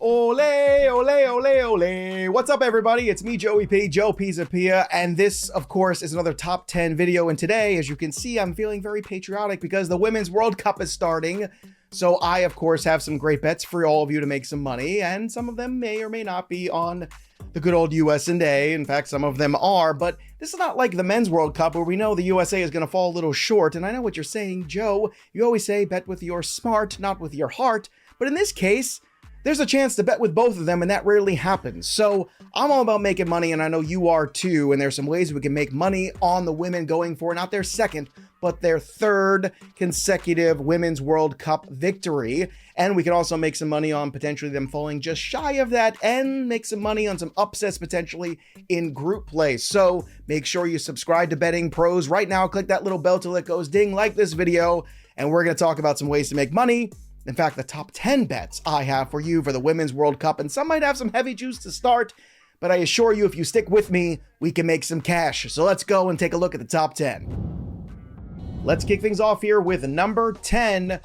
Ole, ole, ole, ole. What's up, everybody? It's me, Joey P, Joe Pizzapia, and this, of course, is another top 10 video. And today, as you can see, I'm feeling very patriotic because the Women's World Cup is starting. So I, of course, have some great bets for all of you to make some money, and some of them may or may not be on the good old USA. In fact, some of them are, but this is not like the Men's World Cup where we know the USA is going to fall a little short. And I know what you're saying, Joe. You always say bet with your smart, not with your heart. But in this case, there's a chance to bet with both of them, and that rarely happens. So I'm all about making money, and I know you are too, and there's some ways we can make money on the women going for not their second, but their third consecutive Women's World Cup victory. And we can also make some money on potentially them falling just shy of that, and make some money on some upsets potentially in group play. So make sure you subscribe to Betting Pros right now. Click that little bell till it goes ding, like this video, and we're going to talk about some ways to make money. In fact, the top 10 bets I have for you for the Women's World Cup, and some might have some heavy juice to start, but I assure you, if you stick with me, we can make some cash. So let's go and take a look at the top 10. Let's kick things off here with number 10,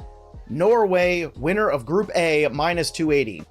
Norway, winner of Group A, minus 280.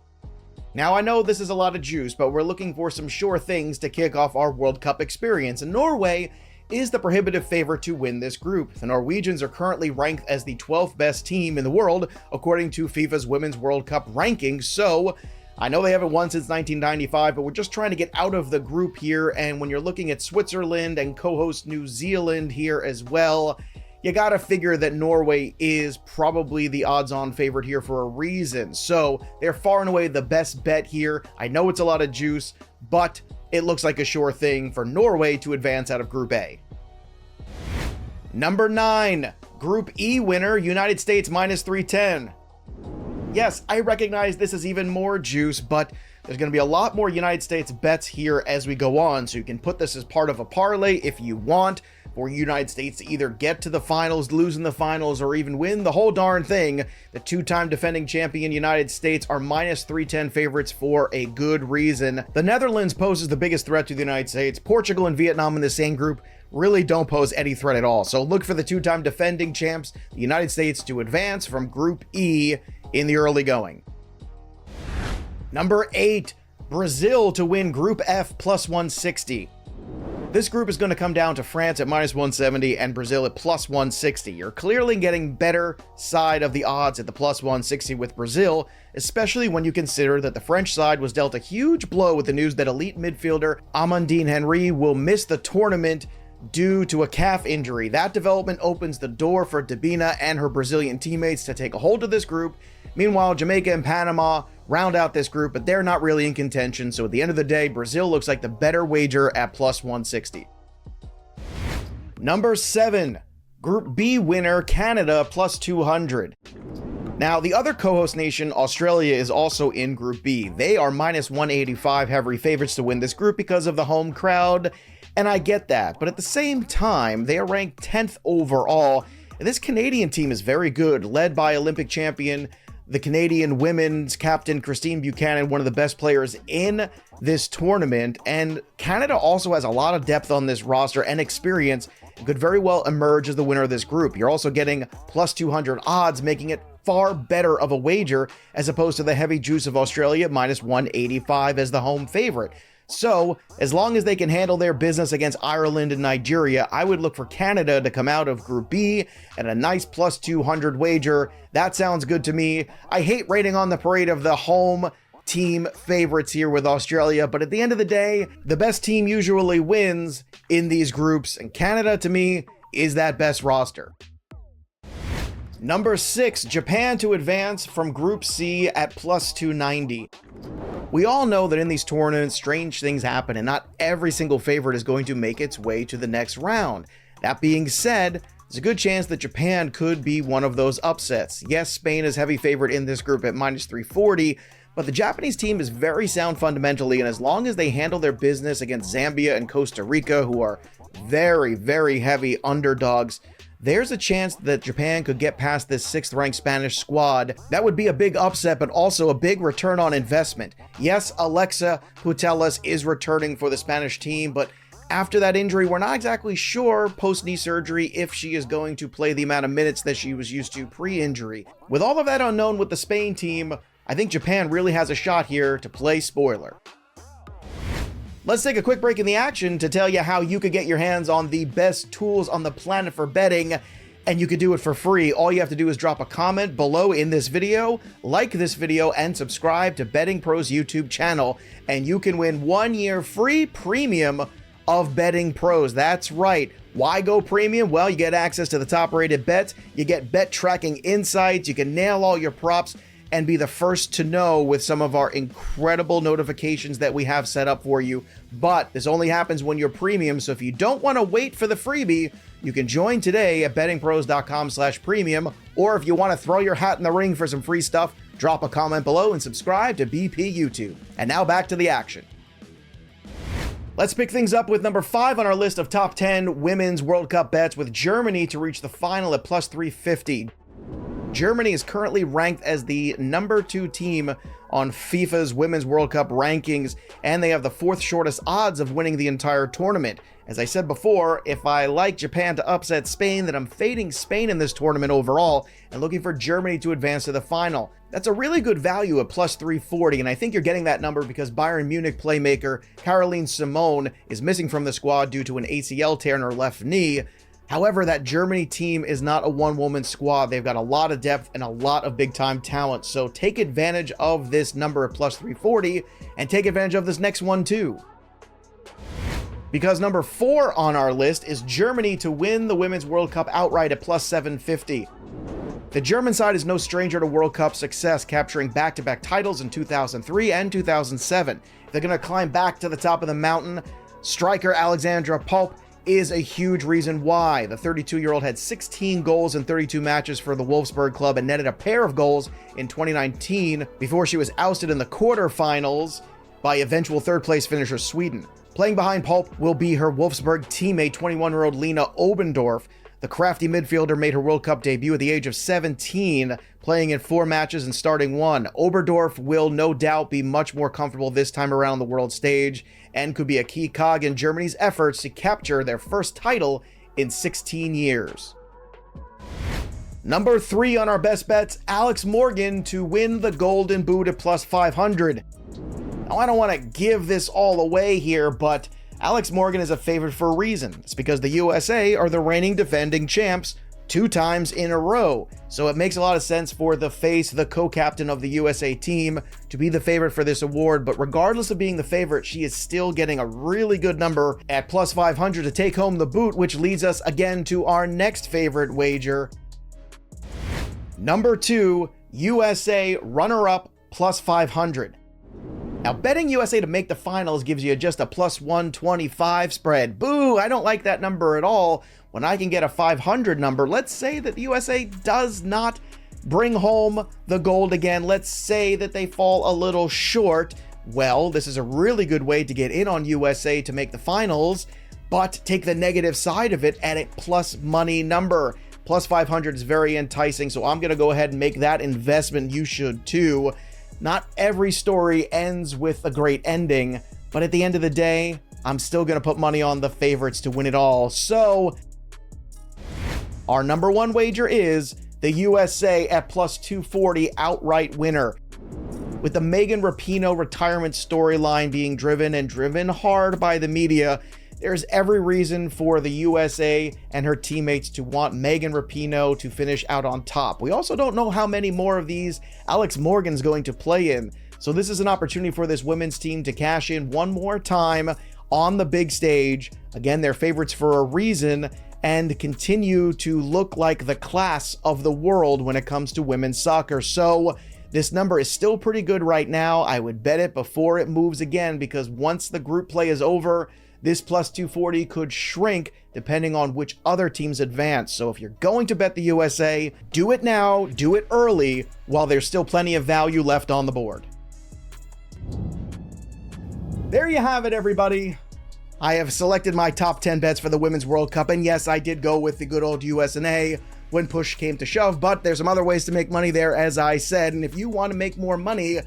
Now, I know this is a lot of juice, but we're looking for some sure things to kick off our World Cup experience, and Norway is the prohibitive favorite to win this group. The Norwegians are currently ranked as the 12th best team in the world, according to FIFA's Women's World Cup rankings. So I know they haven't won since 1995, but we're just trying to get out of the group here. And when you're looking at Switzerland and co-host New Zealand here as well, you gotta figure that Norway is probably the odds-on favorite here for a reason. So they're far and away the best bet here. I know it's a lot of juice, but it looks like a sure thing for Norway to advance out of Group A. Number 9, Group E winner, United States, minus 310. Yes, I recognize this is even more juice, but there's going to be a lot more United States bets here as we go on, so you can put this as part of a parlay if you want, for United States to either get to the finals, lose in the finals, or even win the whole darn thing. The two-time defending champion United States are minus 310 favorites for a good reason. The Netherlands poses the biggest threat to the United States. Portugal and Vietnam in the same group really don't pose any threat at all. So look for the two-time defending champs, the United States, to advance from Group E in the early going. Number 8, Brazil to win Group F, plus 160. This group is going to come down to France at minus 170 and Brazil at plus 160. You're clearly getting better side of the odds at the plus 160 with Brazil, especially when you consider that the French side was dealt a huge blow with the news that elite midfielder Amandine Henry will miss the tournament due to a calf injury. That development opens the door for Dabina and her Brazilian teammates to take a hold of this group. Meanwhile, Jamaica and Panama round out this group, but they're not really in contention. So at the end of the day, Brazil looks like the better wager at plus 160. Number 7, Group B winner, Canada, plus 200. Now, the other co-host nation, Australia, is also in Group B. They are minus 185 heavy favorites to win this group because of the home crowd, and I get that. But at the same time, they are ranked 10th overall, and this Canadian team is very good, led by Olympic champion the Canadian women's captain, Christine Buchanan, one of the best players in this tournament. And Canada also has a lot of depth on this roster and experience, and could very well emerge as the winner of this group. You're also getting plus 200 odds, making it far better of a wager as opposed to the heavy juice of Australia, minus 185 as the home favorite. So, as long as they can handle their business against Ireland and Nigeria, I would look for Canada to come out of Group B at a nice plus 200 wager. That sounds good to me. I hate rating on the parade of the home team favorites here with Australia, but at the end of the day, the best team usually wins in these groups, and Canada, to me, is that best roster. Number 6, Japan to advance from Group C at plus 290. We all know that in these tournaments, strange things happen, and not every single favorite is going to make its way to the next round. That being said, there's a good chance that Japan could be one of those upsets. Yes, Spain is heavy favorite in this group at minus 340, but the Japanese team is very sound fundamentally, and as long as they handle their business against Zambia and Costa Rica, who are very, very heavy underdogs, there's a chance that Japan could get past this 6th-ranked Spanish squad. That would be a big upset, but also a big return on investment. Yes, Alexa Putellas is returning for the Spanish team, but after that injury, we're not exactly sure post-knee surgery if she is going to play the amount of minutes that she was used to pre-injury. With all of that unknown with the Spain team, I think Japan really has a shot here to play spoiler. Let's take a quick break in the action to tell you how you could get your hands on the best tools on the planet for betting, and you could do it for free. All you have to do is drop a comment below in this video, like this video, and subscribe to Betting Pros YouTube channel, and you can win 1 year free premium of Betting Pros. That's right. Why go premium? Well, you get access to the top rated bets, you get bet tracking insights, you can nail all your props, and be the first to know with some of our incredible notifications that we have set up for you. But this only happens when you're premium, so if you don't want to wait for the freebie, you can join today at bettingpros.com/premium, or if you want to throw your hat in the ring for some free stuff, drop a comment below and subscribe to BP YouTube. And now back to the action. Let's pick things up with number 5 on our list of top 10 Women's World Cup bets, with Germany to reach the final at plus 350. Germany is currently ranked as the number 2 team on FIFA's Women's World Cup rankings, and they have the 4th shortest odds of winning the entire tournament. As I said before, if I like Japan to upset Spain, then I'm fading Spain in this tournament overall and looking for Germany to advance to the final. That's a really good value at plus 340, and I think you're getting that number because Bayern Munich playmaker Caroline Simone is missing from the squad due to an ACL tear in her left knee. However, that Germany team is not a one-woman squad. They've got a lot of depth and a lot of big-time talent. So take advantage of this number at plus 340 and take advantage of this next one too. Because number 4 on our list is Germany to win the Women's World Cup outright at plus 750. The German side is no stranger to World Cup success, capturing back-to-back titles in 2003 and 2007. If they're going to climb back to the top of the mountain, striker Alexandra Popp is a huge reason why. The 32-year-old had 16 goals in 32 matches for the Wolfsburg club and netted a pair of goals in 2019 before she was ousted in the quarterfinals by eventual third-place finisher Sweden. Playing behind Popp will be her Wolfsburg teammate, 21-year-old Lena Obendorf. The crafty midfielder made her World Cup debut at the age of 17, playing in 4 matches and starting 1. Oberdorf will no doubt be much more comfortable this time around the world stage and could be a key cog in Germany's efforts to capture their first title in 16 years. Number 3 on our best bets, Alex Morgan to win the Golden Boot at plus 500. Now, I don't want to give this all away here, but Alex Morgan is a favorite for a reason. It's because the USA are the reigning defending champs 2 times in a row. So it makes a lot of sense for the co-captain of the USA team, to be the favorite for this award. But regardless of being the favorite, she is still getting a really good number at plus 500 to take home the boot, which leads us again to our next favorite wager. Number 2, USA runner-up plus 500. Now, betting USA to make the finals gives you just a plus 125 spread. Boo, I don't like that number at all. When I can get a 500 number, let's say that the USA does not bring home the gold again. Let's say that they fall a little short. Well, this is a really good way to get in on USA to make the finals, but take the negative side of it at a plus money number. Plus 500 is very enticing, so I'm going to go ahead and make that investment. You should too. Not every story ends with a great ending, but at the end of the day, I'm still going to put money on the favorites to win it all. So our number 1 wager is the USA at plus 240 outright winner. With the Megan Rapinoe retirement storyline being driven hard by the media, there's every reason for the USA and her teammates to want Megan Rapinoe to finish out on top. We also don't know how many more of these Alex Morgan's going to play in. So this is an opportunity for this women's team to cash in one more time on the big stage. Again, they're favorites for a reason, and continue to look like the class of the world when it comes to women's soccer. So this number is still pretty good right now. I would bet it before it moves again, because once the group play is over, this plus 240 could shrink depending on which other teams advance. So if you're going to bet the USA, do it now, do it early, while there's still plenty of value left on the board. There you have it, everybody. I have selected my top 10 bets for the Women's World Cup, and yes, I did go with the good old US&A when push came to shove, but there's some other ways to make money there, as I said, and if you want to make more money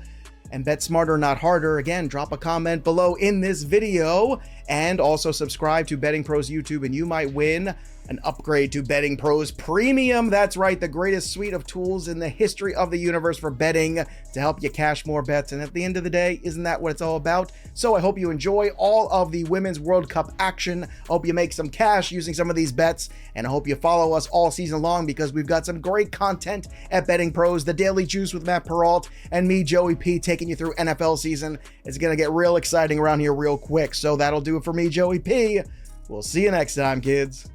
and bet smarter, not harder, again, drop a comment below in this video, and also subscribe to Betting Pros YouTube, and you might win an upgrade to Betting Pros Premium. That's right, the greatest suite of tools in the history of the universe for betting to help you cash more bets. And at the end of the day, isn't that what it's all about? So I hope you enjoy all of the Women's World Cup action. I hope you make some cash using some of these bets, and I hope you follow us all season long because we've got some great content at Betting Pros. The Daily Juice with Matt Peralt and me, Joey P, taking you through NFL season. It's going to get real exciting around here real quick. So that'll do it for me, Joey P. We'll see you next time, kids.